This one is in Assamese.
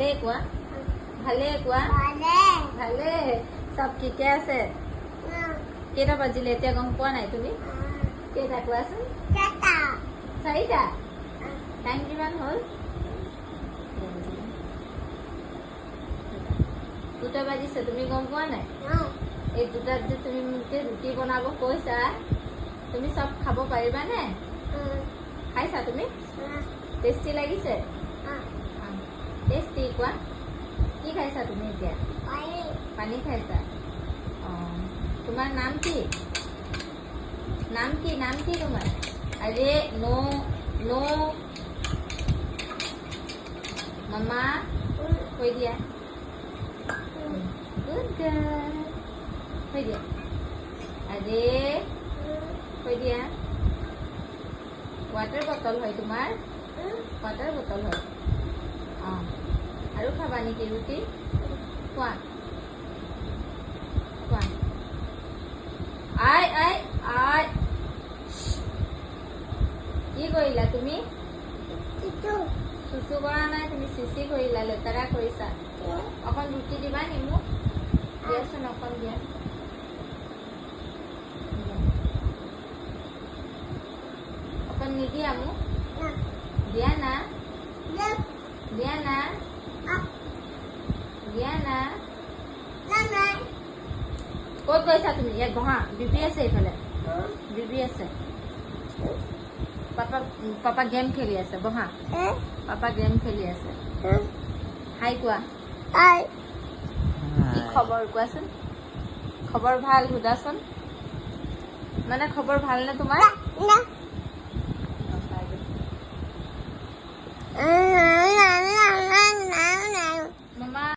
কোৱা ভালে কোৱা ভালে সব ঠিকে আছে কেইটা বাজিলে এতিয়া গম পোৱা নাই তুমি কেইটা কোৱাচোন চাৰিটা টাইম কিমান হ'ল দুটা বাজিছে তুমি গম পোৱা নাই এই দুটাত যে তুমি মোক ৰুটি বনাব কৈছা তুমি সব খাব পাৰিবানে খাইছা তুমি টেষ্টি লাগিছে টেষ্টি কোৱা কি খাইছা তুমি এতিয়া পানী খাইছা তোমাৰ নাম কি নাম কি তোমাৰ আৰে নো নো মামা কৈ দিয়া গুড গাৰ্ল কৈ দিয়া আৰে কৈ দিয়া ৱাটাৰ বটল হয় তোমাৰ ৱাটাৰ বটল হয় আৰু খাবা নেকি ৰুটি কোৱা কোৱা আই আই আই কি কৰিলা তুমি চুচু কৰা নাই তুমি চিচি কৰিলা লেতেৰা কৰিছা অকণ ৰুটি দিবা নি মোক দিয়াচোন অকণ দিয়া অকণ নিদিয়া মোক দিয়া না Diana Diana ক'ত গৈছা তুমি ইয়াত বহা বিবি আছে এইফালে বিবি আছে পাপা গেম খেলি আছে বহা পাপা গেম খেলি আছে হাই কোৱা কি খবৰ কোৱাচোন খবৰ ভাল সোধাচোন মানে খবৰ ভালনে তোমাৰ